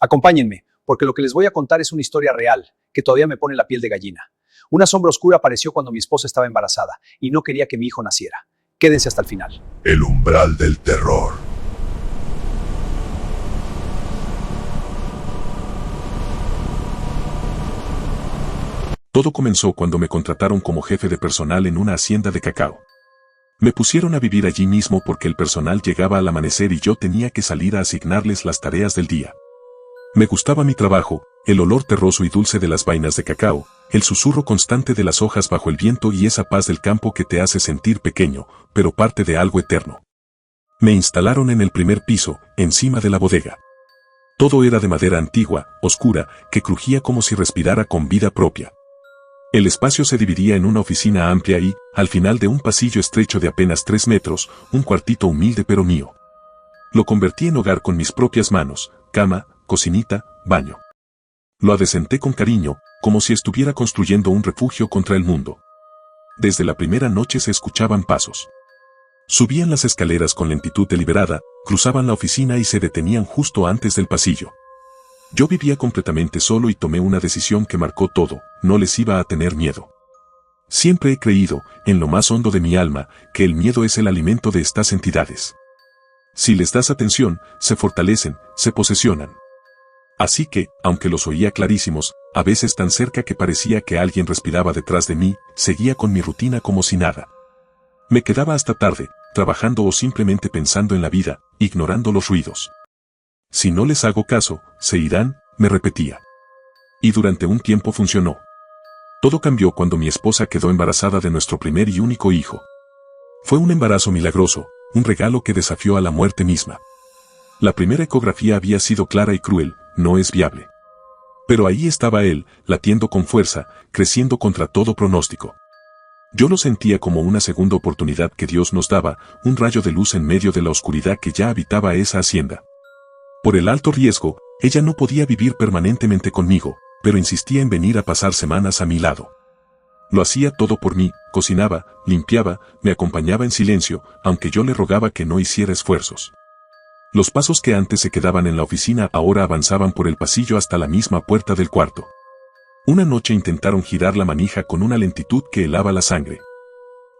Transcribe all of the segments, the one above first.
Acompáñenme, porque lo que les voy a contar es una historia real, que todavía me pone la piel de gallina. Una sombra oscura apareció cuando mi esposa estaba embarazada y no quería que mi hijo naciera. Quédense hasta el final. El umbral del terror. Todo comenzó cuando me contrataron como jefe de personal en una hacienda de cacao. Me pusieron a vivir allí mismo porque el personal llegaba al amanecer y yo tenía que salir a asignarles las tareas del día. Me gustaba mi trabajo, el olor terroso y dulce de las vainas de cacao, el susurro constante de las hojas bajo el viento y esa paz del campo que te hace sentir pequeño, pero parte de algo eterno. Me instalaron en el primer piso, encima de la bodega. Todo era de madera antigua, oscura, que crujía como si respirara con vida propia. El espacio se dividía en una oficina amplia y, al final de un pasillo estrecho de apenas 3 metros, un cuartito humilde pero mío. Lo convertí en hogar con mis propias manos, cama, cocinita, baño. Lo adecenté con cariño, como si estuviera construyendo un refugio contra el mundo. Desde la primera noche se escuchaban pasos. Subían las escaleras con lentitud deliberada, cruzaban la oficina y se detenían justo antes del pasillo. Yo vivía completamente solo y tomé una decisión que marcó todo: no les iba a tener miedo. Siempre he creído, en lo más hondo de mi alma, que el miedo es el alimento de estas entidades. Si les das atención, se fortalecen, se posesionan. Así que, aunque los oía clarísimos, a veces tan cerca que parecía que alguien respiraba detrás de mí, seguía con mi rutina como si nada. Me quedaba hasta tarde, trabajando o simplemente pensando en la vida, ignorando los ruidos. Si no les hago caso, se irán, me repetía. Y durante un tiempo funcionó. Todo cambió cuando mi esposa quedó embarazada de nuestro primer y único hijo. Fue un embarazo milagroso, un regalo que desafió a la muerte misma. La primera ecografía había sido clara y cruel: no es viable. Pero ahí estaba él, latiendo con fuerza, creciendo contra todo pronóstico. Yo lo sentía como una segunda oportunidad que Dios nos daba, un rayo de luz en medio de la oscuridad que ya habitaba esa hacienda. Por el alto riesgo, ella no podía vivir permanentemente conmigo, pero insistía en venir a pasar semanas a mi lado. Lo hacía todo por mí: cocinaba, limpiaba, me acompañaba en silencio, aunque yo le rogaba que no hiciera esfuerzos. Los pasos que antes se quedaban en la oficina ahora avanzaban por el pasillo hasta la misma puerta del cuarto. Una noche intentaron girar la manija con una lentitud que helaba la sangre.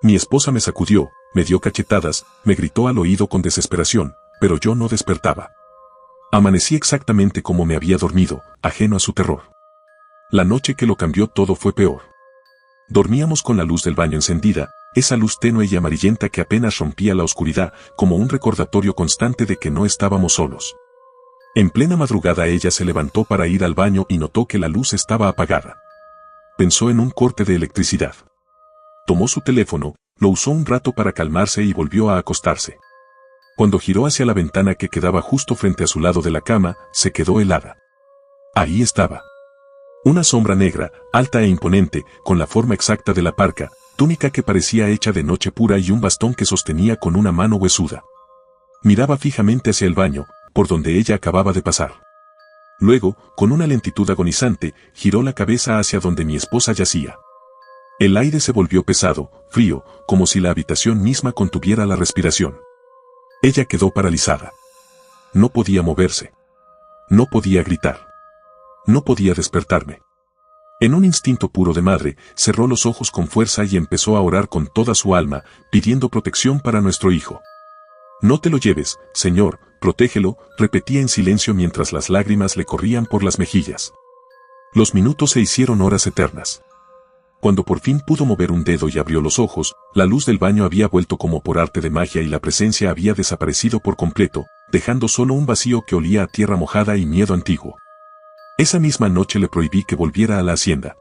Mi esposa me sacudió, me dio cachetadas, me gritó al oído con desesperación, pero yo no despertaba. Amanecí exactamente como me había dormido, ajeno a su terror. La noche que lo cambió todo fue peor. Dormíamos con la luz del baño encendida, esa luz tenue y amarillenta que apenas rompía la oscuridad, como un recordatorio constante de que no estábamos solos. En plena madrugada ella se levantó para ir al baño y notó que la luz estaba apagada. Pensó en un corte de electricidad. Tomó su teléfono, lo usó un rato para calmarse y volvió a acostarse. Cuando giró hacia la ventana que quedaba justo frente a su lado de la cama, se quedó helada. Ahí estaba. Una sombra negra, alta e imponente, con la forma exacta de la parca, túnica que parecía hecha de noche pura y un bastón que sostenía con una mano huesuda. Miraba fijamente hacia el baño, por donde ella acababa de pasar. Luego, con una lentitud agonizante, giró la cabeza hacia donde mi esposa yacía. El aire se volvió pesado, frío, como si la habitación misma contuviera la respiración. Ella quedó paralizada. No podía moverse. No podía gritar. No podía despertarme. En un instinto puro de madre, cerró los ojos con fuerza y empezó a orar con toda su alma, pidiendo protección para nuestro hijo. «No te lo lleves, Señor, protégelo», repetía en silencio mientras las lágrimas le corrían por las mejillas. Los minutos se hicieron horas eternas. Cuando por fin pudo mover un dedo y abrió los ojos, la luz del baño había vuelto como por arte de magia y la presencia había desaparecido por completo, dejando solo un vacío que olía a tierra mojada y miedo antiguo. Esa misma noche le prohibí que volviera a la hacienda.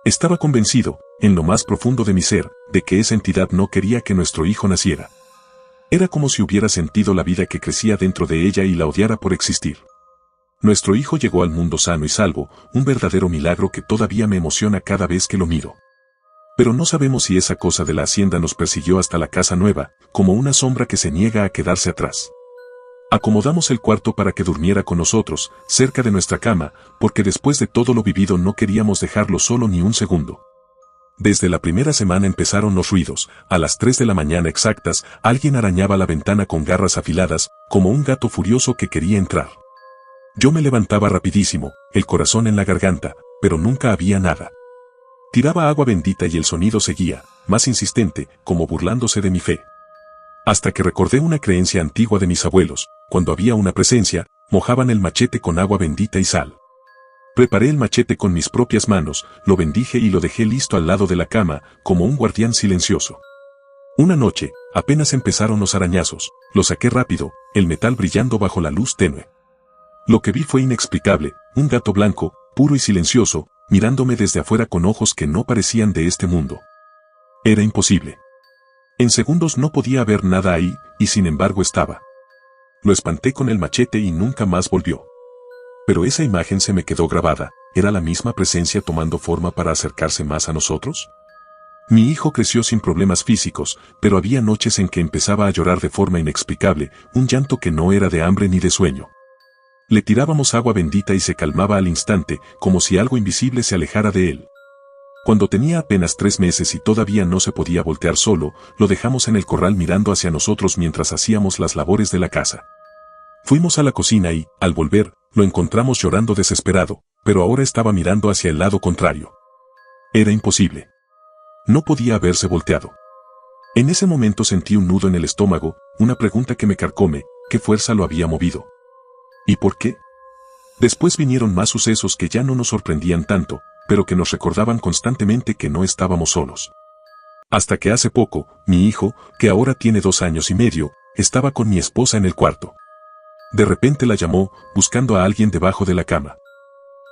Estaba convencido, en lo más profundo de mi ser, de que esa entidad no quería que nuestro hijo naciera. Era como si hubiera sentido la vida que crecía dentro de ella y la odiara por existir. Nuestro hijo llegó al mundo sano y salvo, un verdadero milagro que todavía me emociona cada vez que lo miro. Pero no sabemos si esa cosa de la hacienda nos persiguió hasta la casa nueva, como una sombra que se niega a quedarse atrás. Acomodamos el cuarto para que durmiera con nosotros, cerca de nuestra cama, porque después de todo lo vivido no queríamos dejarlo solo ni un segundo. Desde la primera semana empezaron los ruidos. A las 3 de la mañana exactas, alguien arañaba la ventana con garras afiladas, como un gato furioso que quería entrar. Yo me levantaba rapidísimo, el corazón en la garganta, pero nunca había nada. Tiraba agua bendita y el sonido seguía, más insistente, como burlándose de mi fe. Hasta que recordé una creencia antigua de mis abuelos: cuando había una presencia, mojaban el machete con agua bendita y sal. Preparé el machete con mis propias manos, lo bendije y lo dejé listo al lado de la cama, como un guardián silencioso. Una noche, apenas empezaron los arañazos, lo saqué rápido, el metal brillando bajo la luz tenue. Lo que vi fue inexplicable: un gato blanco, puro y silencioso, mirándome desde afuera con ojos que no parecían de este mundo. Era imposible. En segundos no podía haber nada ahí, y sin embargo estaba. Lo espanté con el machete y nunca más volvió. Pero esa imagen se me quedó grabada. ¿Era la misma presencia tomando forma para acercarse más a nosotros? Mi hijo creció sin problemas físicos, pero había noches en que empezaba a llorar de forma inexplicable, un llanto que no era de hambre ni de sueño. Le tirábamos agua bendita y se calmaba al instante, como si algo invisible se alejara de él. Cuando tenía apenas 3 meses y todavía no se podía voltear solo, lo dejamos en el corral mirando hacia nosotros mientras hacíamos las labores de la casa. Fuimos a la cocina y, al volver, lo encontramos llorando desesperado, pero ahora estaba mirando hacia el lado contrario. Era imposible. No podía haberse volteado. En ese momento sentí un nudo en el estómago, una pregunta que me carcome: ¿qué fuerza lo había movido? ¿Y por qué? Después vinieron más sucesos que ya no nos sorprendían tanto, pero que nos recordaban constantemente que no estábamos solos. Hasta que hace poco, mi hijo, que ahora tiene 2 años y medio, estaba con mi esposa en el cuarto. De repente la llamó, buscando a alguien debajo de la cama.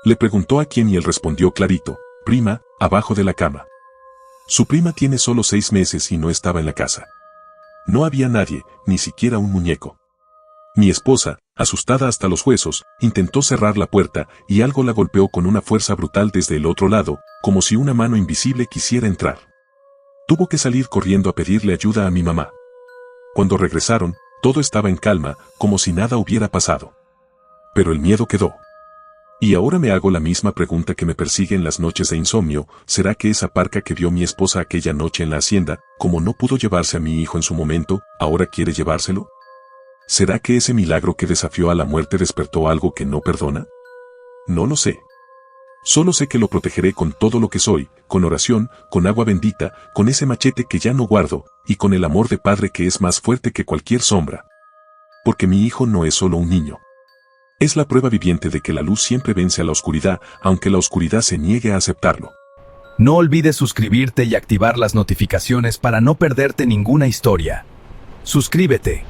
Le preguntó a quién y él respondió clarito: prima, abajo de la cama. Su prima tiene solo 6 meses y no estaba en la casa. No había nadie, ni siquiera un muñeco. Mi esposa, asustada hasta los huesos, intentó cerrar la puerta y algo la golpeó con una fuerza brutal desde el otro lado, como si una mano invisible quisiera entrar. Tuvo que salir corriendo a pedirle ayuda a mi mamá. Cuando regresaron, todo estaba en calma, como si nada hubiera pasado. Pero el miedo quedó. Y ahora me hago la misma pregunta que me persigue en las noches de insomnio: ¿será que esa parca que vio mi esposa aquella noche en la hacienda, como no pudo llevarse a mi hijo en su momento, ahora quiere llevárselo? ¿Será que ese milagro que desafió a la muerte despertó algo que no perdona? No lo sé. Solo sé que lo protegeré con todo lo que soy, con oración, con agua bendita, con ese machete que ya no guardo, y con el amor de padre que es más fuerte que cualquier sombra. Porque mi hijo no es solo un niño. Es la prueba viviente de que la luz siempre vence a la oscuridad, aunque la oscuridad se niegue a aceptarlo. No olvides suscribirte y activar las notificaciones para no perderte ninguna historia. Suscríbete.